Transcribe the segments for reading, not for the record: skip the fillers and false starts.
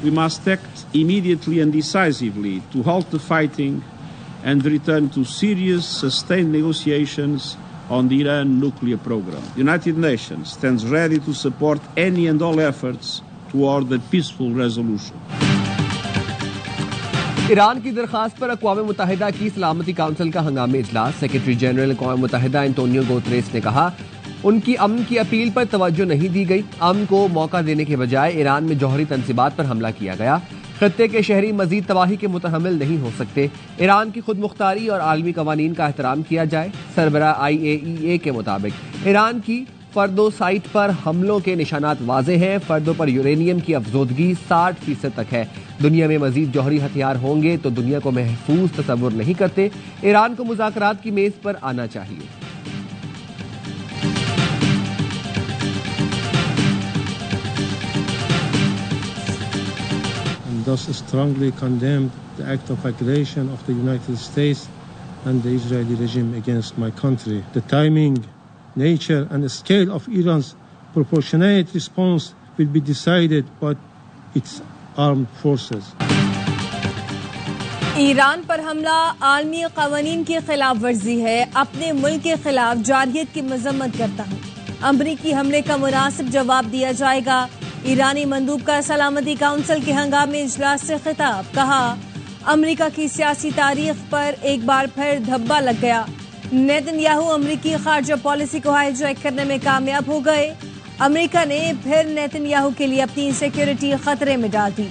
We must act immediately and decisively to halt the fighting and return to serious, sustained negotiations on the Iran nuclear program. The United Nations stands ready to support any and all efforts toward a peaceful resolution. Iran کی درخواست پر اقوام متحدہ کی سلامتی council کا ہنگامی اجلاس. Secretary general اقوام متحدہ انٹونیو گوتریس نے کہا ان کی امن کی اپیل پر توجہ نہیں دی گئی. امن کو موقع دینے کے بجائے ایران میں جوہری تنصیبات پر حملہ کیا گیا. خطے کے شہری مزید تباہی کے متحمل نہیں ہو سکتے. ایران کی خود مختاری اور عالمی قوانین کا احترام کیا جائے. سربراہ IAEA کے مطابق ایران کی فردو سائٹ پر حملوں کے نشانات واضح ہیں. فردوں پر یورینیم کی افزودگی 60% تک ہے. دنیا میں مزید جوہری ہتھیار ہوں گے تو دنیا کو محفوظ تصور نہیں کرتے. ایران کو مذاکرات کی میز پر آنا چاہیے. And thus strongly condemned the act of aggression of the United States and the Israeli regime against my country. The timing, nature and the scale of Iran's proportionate response will be decided by its armed forces. Iran پر حملہ عالمی قوانین کی خلاف ورزی ہے. اپنے ملک کے خلاف جارحیت کی مذمت کرتا ہوں. امریکی حملے کا مناسب جواب دیا جائے گا. ایرانی مندوب کا سلامتی کونسل کے ہنگامی اجلاس سے خطاب. کہا امریکہ کی سیاسی تاریخ پر ایک بار پھر دھبا لگ گیا. نیتن یاہو امریکی خارجہ پالیسی کو ہائی جیک کرنے میں کامیاب ہو گئے. امریکہ نے پھر نیتن یاہو کے لیے اپنی سیکیورٹی خطرے میں ڈال دی.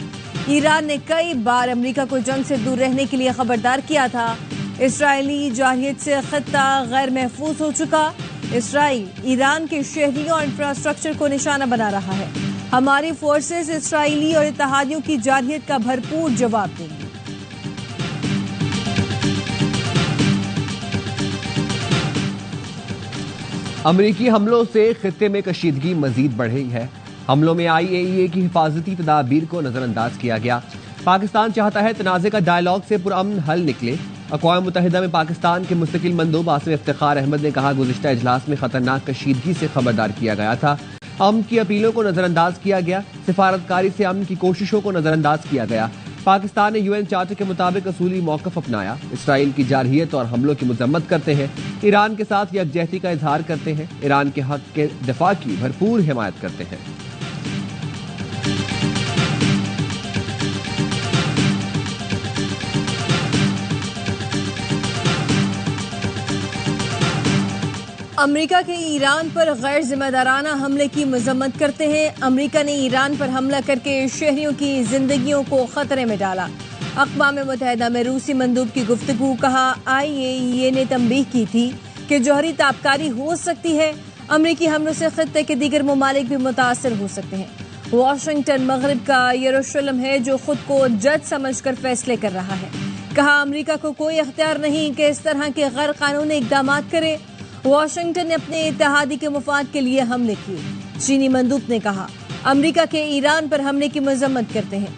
ایران نے کئی بار امریکہ کو جنگ سے دور رہنے کے لیے خبردار کیا تھا. اسرائیلی جارحیت سے خطہ غیر محفوظ ہو چکا. اسرائیل ایران کے شہریوں اور انفراسٹرکچر کو نشانہ بنا رہا ہے. ہماری فورسز اسرائیلی اور اتحادیوں کی جارحیت کا بھرپور جواب دیں گی. امریکی حملوں سے خطے میں کشیدگی مزید بڑھی ہے. حملوں میں IAEA کی حفاظتی تدابیر کو نظر انداز کیا گیا. پاکستان چاہتا ہے تنازع کا ڈائیلاگ سے پرامن حل نکلے. اقوام متحدہ میں پاکستان کے مستقل مندوب آصف افتخار احمد نے کہا گزشتہ اجلاس میں خطرناک کشیدگی سے خبردار کیا گیا تھا. امن کی اپیلوں کو نظر انداز کیا گیا. سفارتکاری سے امن کی کوششوں کو نظر انداز کیا گیا. پاکستان نے UN چارٹر کے مطابق اصولی موقف اپنایا. اسرائیل کی جارحیت اور حملوں کی مذمت کرتے ہیں. ایران کے ساتھ یکجہتی کا اظہار کرتے ہیں. ایران کے حق کے دفاع کی بھرپور حمایت کرتے ہیں. امریکہ کے ایران پر غیر ذمہ دارانہ حملے کی مذمت کرتے ہیں. امریکہ نے ایران پر حملہ کر کے شہریوں کی زندگیوں کو خطرے میں ڈالا. اقوام متحدہ میں روسی مندوب کی گفتگو. کہا IAEA نے تنبیہ کی تھی کہ جوہری تابکاری ہو سکتی ہے. امریکی حملوں سے خطے کے دیگر ممالک بھی متاثر ہو سکتے ہیں. واشنگٹن مغرب کا یروشلم ہے جو خود کو جج سمجھ کر فیصلے کر رہا ہے. کہا امریکہ کو کوئی اختیار نہیں کہ اس طرح کے غیر قانونی اقدامات کرے. واشنگٹن نے اپنے اتحادی کے مفاد کے لیے حملے کیے. چینی مندوب نے کہا امریکہ کے ایران پر حملے کی مذمت کرتے ہیں.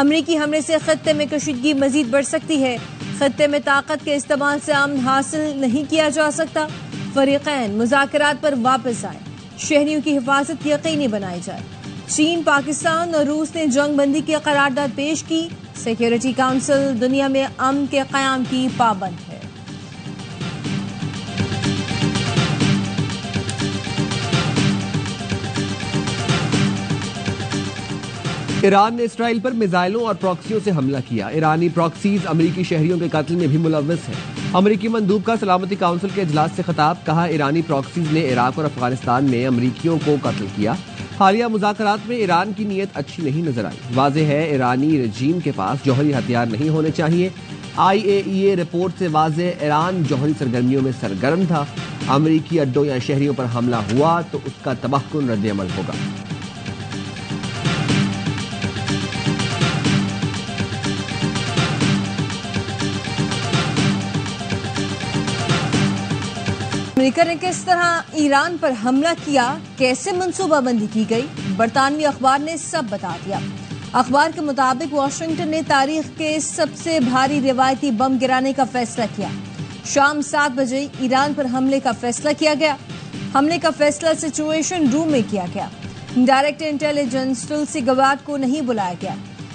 امریکی حملے سے خطے میں کشیدگی مزید بڑھ سکتی ہے. خطے میں طاقت کے استعمال سے امن حاصل نہیں کیا جا سکتا. فریقین مذاکرات پر واپس آئے. شہریوں کی حفاظت یقینی بنائی جائے. چین، پاکستان اور روس نے جنگ بندی کی قرارداد پیش کی. سیکیورٹی کونسل دنیا میں امن کے قیام کی پابند ہے. ایران نے اسرائیل پر میزائلوں اور پراکسیوں سے حملہ کیا. ایرانی پراکسیز امریکی شہریوں کے قتل میں بھی ملوث ہیں. امریکی مندوب کا سلامتی کونسل کے اجلاس سے خطاب. کہا ایرانی پراکسیز نے عراق اور افغانستان میں امریکیوں کو قتل کیا. حالیہ مذاکرات میں ایران کی نیت اچھی نہیں نظر آئی. واضح ہے ایرانی رجیم کے پاس جوہری ہتھیار نہیں ہونے چاہیے. IAEA رپورٹ سے واضح ایران جوہری سرگرمیوں میں سرگرم تھا. امریکی اڈوں یا شہریوں پر حملہ ہوا تو اس کا تباہ کن رد عمل ہوگا. امریکہ نے کس طرح ایران پر حملہ کیا، کیسے منصوبہ بندی کی گئی، برطانوی اخبار نے سب بتا دیا. اخبار کے مطابق واشنگٹن نے تاریخ کے سب سے بھاری روایتی بم گرانے کا فیصلہ کیا. شام 7 بجے ایران پر حملے کا فیصلہ کیا گیا. حملے کا فیصلہ سچویشن روم میں کیا گیا. ڈائریکٹ انٹیلیجنس ٹلسی گبارڈ کو نہیں بلایا گیا.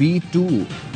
B-2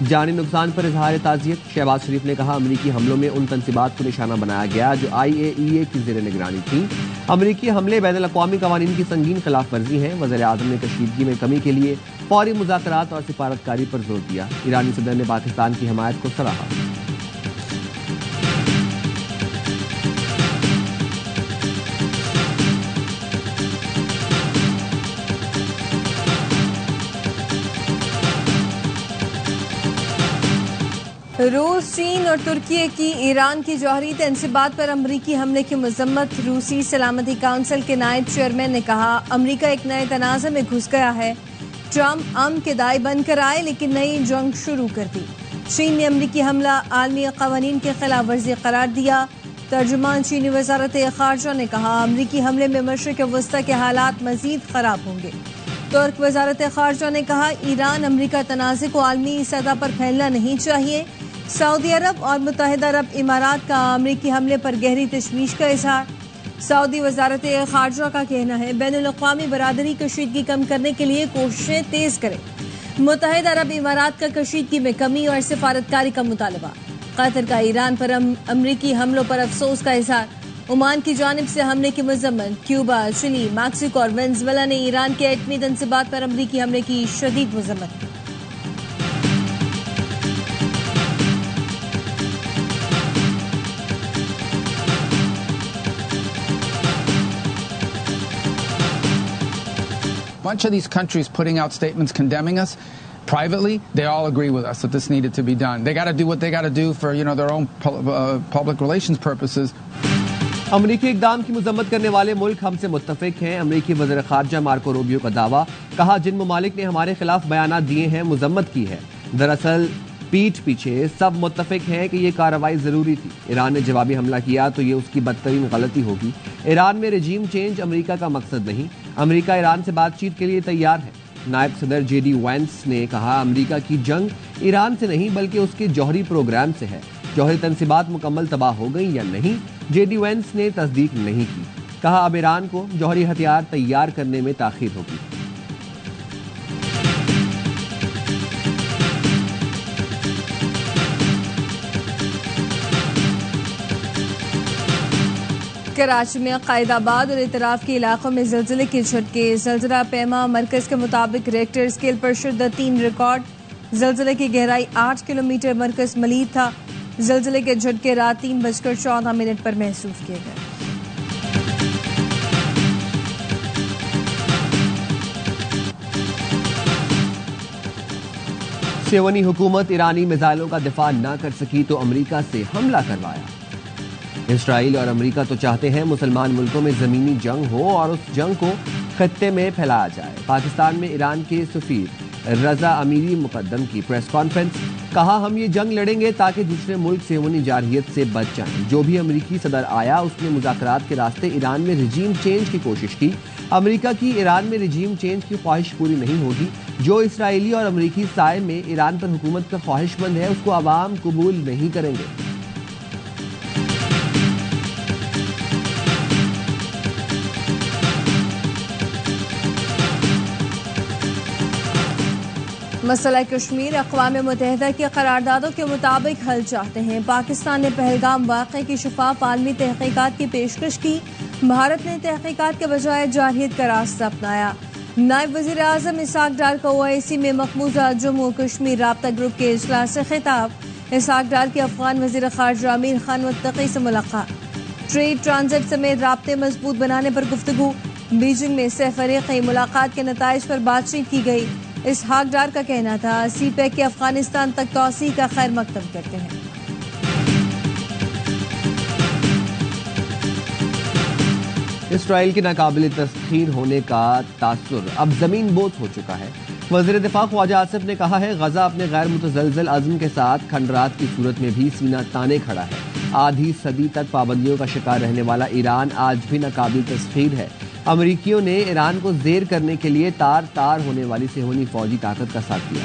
جانی نقصان پر اظہار تعزیت، شہباز شریف نے کہا امریکی حملوں میں ان تنصیبات کو نشانہ بنایا گیا جو IAEA کی زیر نگرانی تھیں۔ امریکی حملے بین الاقوامی قوانین کی سنگین خلاف ورزی ہیں۔ وزیر اعظم نے کشیدگی میں کمی کے لیے فوری مذاکرات اور سفارتکاری پر زور دیا۔ ایرانی صدر نے پاکستان کی حمایت کو سراہا۔ روس، چین اور ترکی کی ایران کی جوہری تنصیبات پر امریکی حملے کی مذمت۔ روسی سلامتی کونسل کے نائب چیئرمین نے کہا امریکہ ایک نئے تنازع میں گھس گیا ہے۔ ٹرمپ امن کے دائی بن کر آئے لیکن نئی جنگ شروع کر دی۔ چین نے امریکی حملہ عالمی قوانین کی خلاف ورزی قرار دیا۔ ترجمان چینی وزارت خارجہ نے کہا امریکی حملے میں مشرق وسطی کے حالات مزید خراب ہوں گے۔ ترک وزارت خارجہ نے کہا ایران امریکہ تنازع کو عالمی سطح پر پھیلنا نہیں چاہیے۔ سعودی عرب اور متحدہ عرب امارات کا امریکی حملے پر گہری تشویش کا اظہار۔ سعودی وزارت خارجہ کا کہنا ہے بین الاقوامی برادری کشیدگی کم کرنے کے لیے کوششیں تیز کرے۔ متحدہ عرب امارات کا کشیدگی میں کمی اور سفارتکاری کا مطالبہ۔ قطر کا ایران پر امریکی حملوں پر افسوس کا اظہار۔ عمان کی جانب سے حملے کی مذمت۔ کیوبا، چلی، میکسیکو اور وینزویلا نے ایران کے ایٹمی تنصیبات پر امریکی حملے کی شدید مذمت کی۔ Bunch of these countries putting out statements condemning us privately, they all agree with us that this needed to be done. They got to do what they got to do for, their own public relations purposes. امریکی اقدام کی مذمت کرنے والے ملک ہم سے متفق ہیں۔ امریکی وزیر خارجہ مارکو روبیو کا دعویٰ، کہا جن ممالک نے ہمارے خلاف بیانات دیے ہیں مذمت کی ہے۔ دراصل پیٹھ پیچھے سب متفق ہیں کہ یہ کارروائی ضروری تھی۔ ایران نے جوابی حملہ کیا تو یہ اس کی بدترین غلطی ہوگی۔ ایران میں رجیم چینج امریکہ کا مقصد نہیں۔ امریکہ ایران سے بات چیت کے لیے تیار ہے۔ نائب صدر JD وینس نے کہا امریکہ کی جنگ ایران سے نہیں بلکہ اس کے جوہری پروگرام سے ہے۔ جوہری تنصیبات مکمل تباہ ہو گئی یا نہیں، JD وینس نے تصدیق نہیں کی۔ کہا اب ایران کو جوہری ہتھیار تیار کرنے میں تاخیر ہوگی۔ کراچی میں قائد آباد اور اطراف کے علاقوں میں زلزلے کے جھٹکے۔ زلزلہ پیما مرکز کے مطابق ریکٹر اسکیل پر شدت 3 ریکارڈ۔ زلزلے کی گہرائی 8 کلومیٹر، مرکز ملید تھا۔ زلزلے کے جھٹکے رات 3:14 پر محسوس کیے گئے۔ سیونی حکومت ایرانی میزائلوں کا دفاع نہ کر سکی تو امریکہ سے حملہ کروایا۔ اسرائیل اور امریکہ تو چاہتے ہیں مسلمان ملکوں میں زمینی جنگ ہو اور اس جنگ کو خطے میں پھیلایا جائے۔ پاکستان میں ایران کے سفیر رضا امیری مقدم کی پریس کانفرنس، کہا ہم یہ جنگ لڑیں گے تاکہ دوسرے ملک سیونی جارحیت سے بچ جائیں۔ جو بھی امریکی صدر آیا اس نے مذاکرات کے راستے ایران میں رجیم چینج کی کوشش کی۔ امریکہ کی ایران میں رجیم چینج کی خواہش پوری نہیں ہوگی۔ جو اسرائیلی اور امریکی سائے میں ایران پر حکومت کا خواہش مند ہے اس کو عوام قبول نہیں کریں گے۔ مسئلہ کشمیر اقوام متحدہ کی قراردادوں کے مطابق حل چاہتے ہیں۔ پاکستان نے پہلگام واقعے کی شفاف عالمی تحقیقات کی پیشکش کی۔ بھارت نے تحقیقات کے بجائے جارحیت کا راستہ اپنایا۔ نائب وزیر اعظم اسحاق ڈار کا OIC میں مقبوضہ جموں کشمیر رابطہ گروپ کے اجلاس سے خطاب۔ اسحاق ڈار کی افغان وزیر خارجہ امیر خان متقی سے ملاقات۔ ٹریڈ ٹرانزٹ سمیت رابطے مضبوط بنانے پر گفتگو۔ بیجنگ میں سہ فریقی ملاقات کے نتائج پر بات چیت کی گئی۔ اسحاق ڈار کا کہنا تھا CPEC کے افغانستان تک توسیع کا خیر مقدم کرتے ہیں۔ اسرائیل کے ناقابل تسخیر ہونے کا تاثر اب زمین بوس ہو چکا ہے۔ وزیر دفاع خواجہ آصف نے کہا ہے غزہ اپنے غیر متزلزل عزم کے ساتھ کھنڈرات کی صورت میں بھی سینہ تانے کھڑا ہے۔ آدھی صدی تک پابندیوں کا شکار رہنے والا ایران آج بھی ناقابل تسخیر ہے۔ امریکیوں نے ایران کو زیر کرنے کے لیے تار تار ہونے والی صہیونی فوجی طاقت کا ساتھ دیا۔